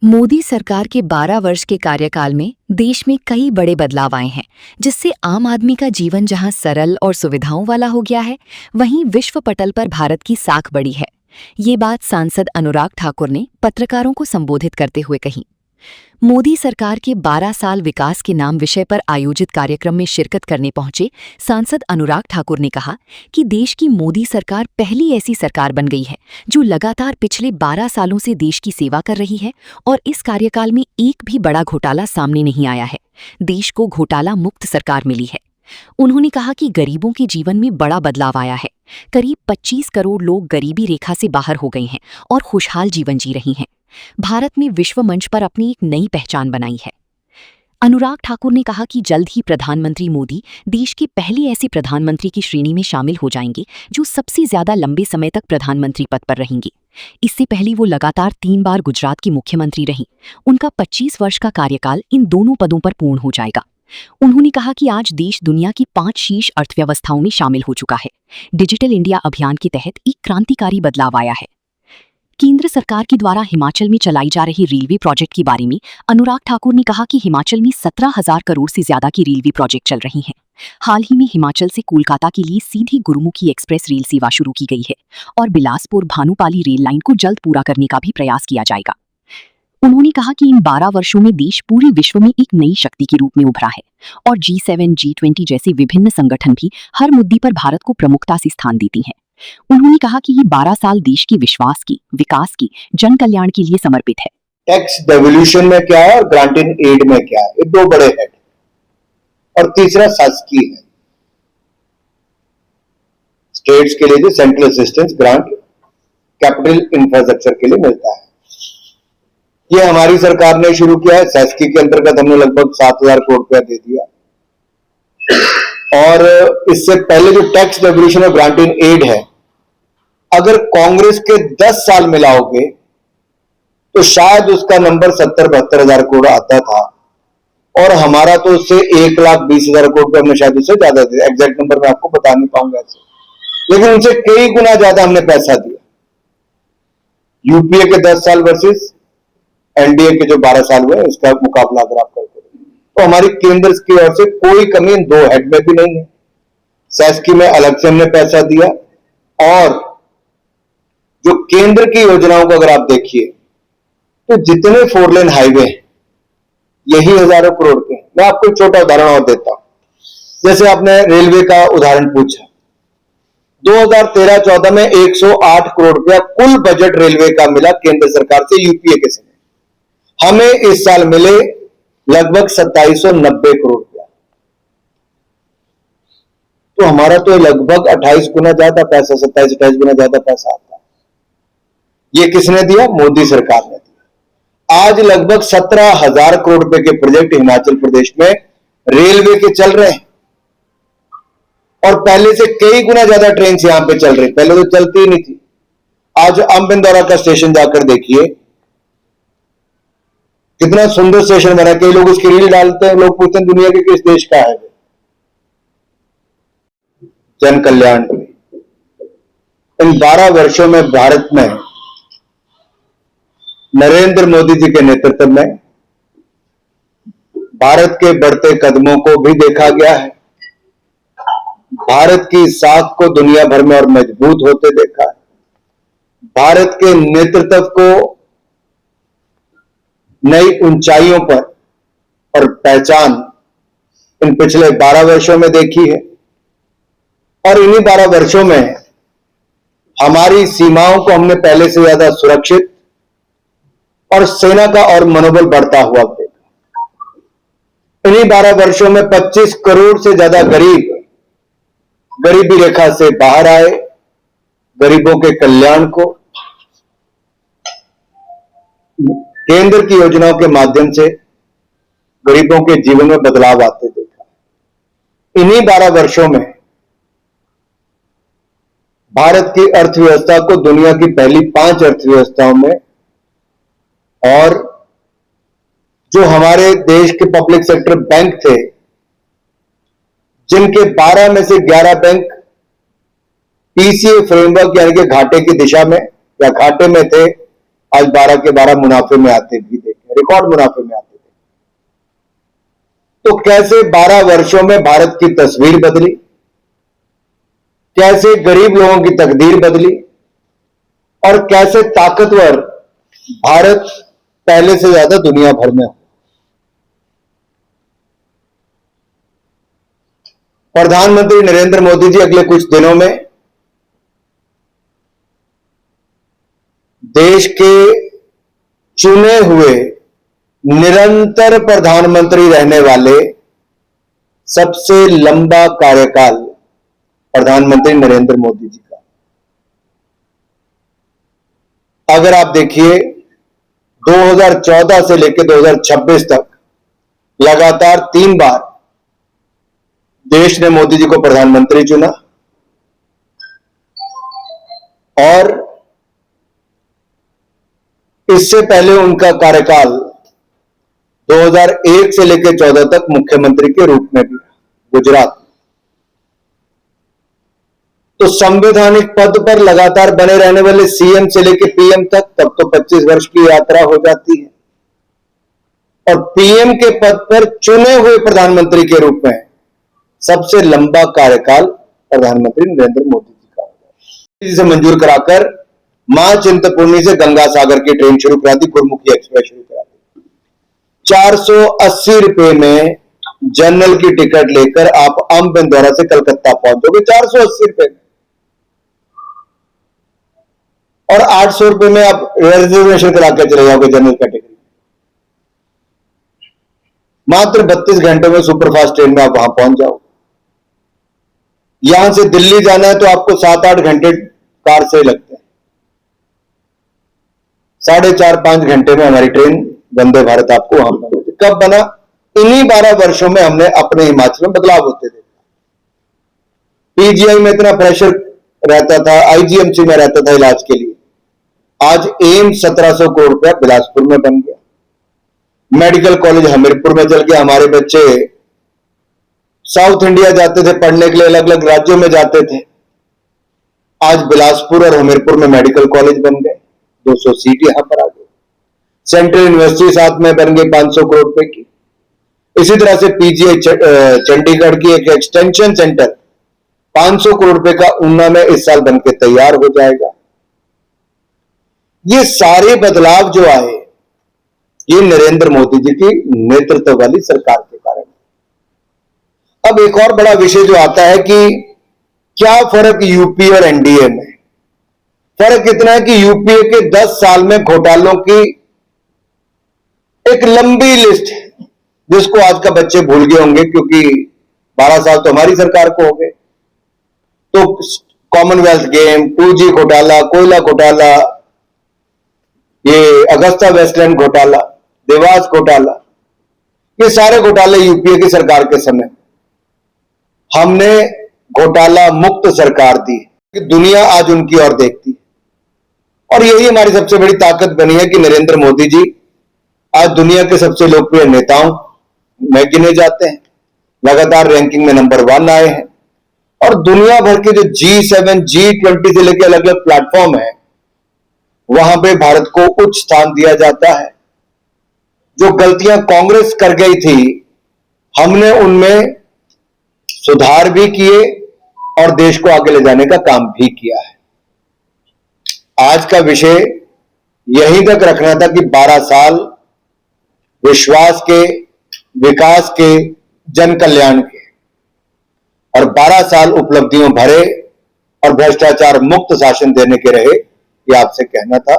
मोदी सरकार के 12 वर्ष के कार्यकाल में देश में कई बड़े बदलाव आए हैं, जिससे आम आदमी का जीवन जहां सरल और सुविधाओं वाला हो गया है, वहीं विश्व पटल पर भारत की साख बढ़ी है। ये बात सांसद अनुराग ठाकुर ने पत्रकारों को संबोधित करते हुए कही। मोदी सरकार के 12 साल विकास के नाम विषय पर आयोजित कार्यक्रम में शिरकत करने पहुंचे सांसद अनुराग ठाकुर ने कहा कि देश की मोदी सरकार पहली ऐसी सरकार बन गई है जो लगातार पिछले 12 सालों से देश की सेवा कर रही है और इस कार्यकाल में एक भी बड़ा घोटाला सामने नहीं आया है। देश को घोटाला मुक्त सरकार मिली है। उन्होंने कहा कि गरीबों के जीवन में बड़ा बदलाव आया है। करीब 25 करोड़ लोग गरीबी रेखा से बाहर हो गए हैं और खुशहाल जीवन जी रही हैं। भारत में विश्व मंच पर अपनी एक नई पहचान बनाई है। अनुराग ठाकुर ने कहा कि जल्द ही प्रधानमंत्री मोदी देश के पहले ऐसे प्रधानमंत्री की श्रेणी में शामिल हो जाएंगे जो सबसे ज्यादा लंबे समय तक प्रधानमंत्री पद पर रहेंगे। इससे पहले वो लगातार 3 बार गुजरात की मुख्यमंत्री रहीं। उनका 25 वर्ष का कार्यकाल इन दोनों पदों पर पूर्ण हो जाएगा। उन्होंने कहा कि आज देश दुनिया की 5 शीर्ष अर्थव्यवस्थाओं में शामिल हो चुका है। डिजिटल इंडिया अभियान के तहत एक क्रांतिकारी बदलाव आया है। केंद्र सरकार के द्वारा हिमाचल में चलाई जा रही रेलवे प्रोजेक्ट के बारे में अनुराग ठाकुर ने कहा कि हिमाचल में 17,000 करोड़ से ज्यादा की रेलवे प्रोजेक्ट चल रही हैं। हाल ही में हिमाचल से कोलकाता के लिए सीधी गुरुमुखी एक्सप्रेस रेल सेवा शुरू की गई है और बिलासपुर भानुपाली रेल लाइन को जल्द पूरा करने का भी प्रयास किया जाएगा। उन्होंने कहा कि इन 12 वर्षों में देश पूरे विश्व में एक नई शक्ति के रूप में उभरा है और G7, G20 जैसे विभिन्न संगठन भी हर मुद्दे पर भारत को प्रमुखता से स्थान देती हैं। उन्होंने कहा कि ये 12 साल देश की विश्वास की, विकास की, जन कल्याण के लिए समर्पित है। टैक्स डेवोल्यूशन में क्या है और ग्रांट इन एड में क्या है, ये 2 बड़े हेड, और तीसरा शासकीय है। स्टेट्स के लिए जो central assistance grant capital infrastructure के लिए मिलता है, ये हमारी सरकार ने शुरू किया है। शासकीय के अंतर्गत हमने लगभग 7,000 करोड़ रुपया दे दिया। और इससे पहले जो टैक्स डेवोल्यूशन और ग्रांट इन एड है, अगर कांग्रेस के 10 साल मिलाओगे तो शायद उसका नंबर 70-72 हजार करोड़ आता था और हमारा तो उससे 1,20,000 करोड़ रुपए हमने शायद उससे ज्यादा दिया। एग्जैक्ट नंबर मैं आपको बता नहीं पाऊंगा ऐसे, लेकिन उनसे कई गुना ज्यादा हमने पैसा दिया। यूपीए के 10 साल वर्सेस एनडीए के जो 12 साल हुए, इसका मुकाबला अगर आप करते तो हमारी केंद्र की ओर से कोई कमी इन 2 हेड में भी नहीं है। शासकीय में अलग से हमने पैसा दिया और जो केंद्र की योजनाओं को अगर आप देखिए तो जितने 4 लेन हाईवे यही हजारों करोड़ के। मैं आपको एक छोटा उदाहरण और देता हूं। जैसे आपने रेलवे का उदाहरण पूछा, 2013-14 में 108 करोड़ रुपया कुल बजट रेलवे का मिला केंद्र सरकार से यूपीए के समय। हमें इस साल मिले लगभग 2790 करोड़ रुपया, तो हमारा तो लगभग 28 गुना ज्यादा पैसा, 27-28 गुना ज्यादा पैसा आता है। ये किसने दिया? मोदी सरकार ने दिया। आज लगभग 17,000 करोड़ रुपए के प्रोजेक्ट हिमाचल प्रदेश में रेलवे के चल रहे हैं और पहले से कई गुना ज्यादा ट्रेन यहां पे चल रही। पहले तो चलती ही नहीं थी। आज अम्बिंदौरा का स्टेशन जाकर देखिए, कितना सुंदर स्टेशन बना। कई लोग उसकी रील डालते हैं, लोग पूछते हैं दुनिया के किस देश का है। जन कल्याण इन 12 वर्षों में भारत में नरेंद्र मोदी जी के नेतृत्व में भारत के बढ़ते कदमों को भी देखा गया है। भारत की साख को दुनिया भर में और मजबूत होते देखा है। भारत के नेतृत्व को नई ऊंचाइयों पर और पहचान इन पिछले 12 वर्षों में देखी है और इन्हीं 12 वर्षों में हमारी सीमाओं को हमने पहले से ज्यादा सुरक्षित और सेना का और मनोबल बढ़ता हुआ देखा। इन्हीं 12 वर्षों में 25 करोड़ से ज्यादा गरीब गरीबी रेखा से बाहर आए। गरीबों के कल्याण को केंद्र की योजनाओं के माध्यम से गरीबों के जीवन में बदलाव आते देखा। इन्हीं 12 वर्षों में भारत की अर्थव्यवस्था को दुनिया की पहली 5 अर्थव्यवस्थाओं में, और जो हमारे देश के पब्लिक सेक्टर बैंक थे, जिनके 12 में से 11 बैंक पीसीए फ्रेमवर्क यानी कि घाटे की दिशा में या घाटे में थे, आज 12 के 12 मुनाफे में आते भी देखे। रिकॉर्ड मुनाफे में आते थे। तो कैसे 12 वर्षों में भारत की तस्वीर बदली, कैसे गरीब लोगों की तकदीर बदली और कैसे ताकतवर भारत पहले से ज्यादा दुनिया भर में हो। प्रधानमंत्री नरेंद्र मोदी जी अगले कुछ दिनों में देश के चुने हुए निरंतर प्रधानमंत्री रहने वाले सबसे लंबा कार्यकाल प्रधानमंत्री नरेंद्र मोदी जी का। अगर आप देखिए 2014 से लेकर 2026 तक लगातार 3 बार देश ने मोदी जी को प्रधानमंत्री चुना और इससे पहले उनका कार्यकाल 2001 से लेकर 14 तक मुख्यमंत्री के रूप में भी गुजरात। तो संवैधानिक पद पर लगातार बने रहने वाले सीएम से लेकर पीएम तक तब तो 25 वर्ष की यात्रा हो जाती है और पीएम के पद पर चुने हुए प्रधानमंत्री के रूप में सबसे लंबा कार्यकाल प्रधानमंत्री नरेंद्र मोदी जी का होगा। जिसे मंजूर कराकर मां चिंतपूर्णी से गंगा सागर की ट्रेन शुरू करा दी, गुरुमुखी एक्सप्रेस शुरू करा दी। 480 रुपए में जनरल की टिकट लेकर आप अम्ब इंदौरा से कलकत्ता पहुंचोगे 480 रुपए में, और 800 रुपए में आप रिजर्वेशन करा के चले जाओगे जनरल कैटेगरी। मात्र 32 घंटों में सुपरफास्ट ट्रेन में आप वहां पहुंच जाओगे। यहां से दिल्ली जाना है तो आपको 7-8 घंटे कार से लगते हैं। 4.5-5 घंटे में हमारी ट्रेन वंदे भारत आपको वहां पहुंचती। कब बना? इन्हीं 12 वर्षों में हमने अपने हिमाचल में बदलाव होते देखा। पीजीआई में इतना प्रेशर रहता था, आईजीएमसी में रहता था इलाज के लिए, आज एम्स 1700 करोड़ रुपया बिलासपुर में बन गया। मेडिकल कॉलेज हमीरपुर में चल गया। हमारे बच्चे साउथ इंडिया जाते थे पढ़ने के लिए, अलग अलग राज्यों में जाते थे, आज बिलासपुर और हमीरपुर में मेडिकल कॉलेज बन गए। 200 सीट यहां पर आ गई। सेंट्रल यूनिवर्सिटी साथ में बन गई 500 करोड़ रुपए की। इसी तरह से पीजीआई चंडीगढ़ की एक एक्सटेंशन सेंटर 500 करोड़ रुपए का ऊना में इस साल बनके तैयार हो जाएगा। ये सारे बदलाव जो आए ये नरेंद्र मोदी जी की नेतृत्व वाली सरकार के कारण। अब एक और बड़ा विषय जो आता है कि क्या फर्क यूपी और एनडीए में? फर्क इतना है कि यूपीए के 10 साल में घोटालों की एक लंबी लिस्ट है जिसको आज का बच्चे भूल गए होंगे क्योंकि 12 साल तो हमारी सरकार को हो गए। तो कॉमनवेल्थ गेम, 2G घोटाला, कोयला घोटाला, ये अगस्ता वेस्टलैंड घोटाला, देवास घोटाला, ये सारे घोटाले यूपीए की सरकार के समय हमने घोटाला मुक्त सरकार दी। दुनिया आज उनकी ओर देखती है और यही हमारी सबसे बड़ी ताकत बनी है कि नरेंद्र मोदी जी आज दुनिया के सबसे लोकप्रिय नेताओं में गिने जाते हैं, लगातार रैंकिंग में नंबर 1 आए हैं और दुनिया भर के जो G7, G20 से लेकर अलग अलग प्लेटफॉर्म है वहां पे भारत को उच्च स्थान दिया जाता है। जो गलतियां कांग्रेस कर गई थी हमने उनमें सुधार भी किए और देश को आगे ले जाने का काम भी किया है। आज का विषय यहीं तक रखना था कि 12 साल विश्वास के, विकास के, जन कल्याण के और 12 साल उपलब्धियों भरे और भ्रष्टाचार मुक्त शासन देने के रहे, ये आपसे कहना था।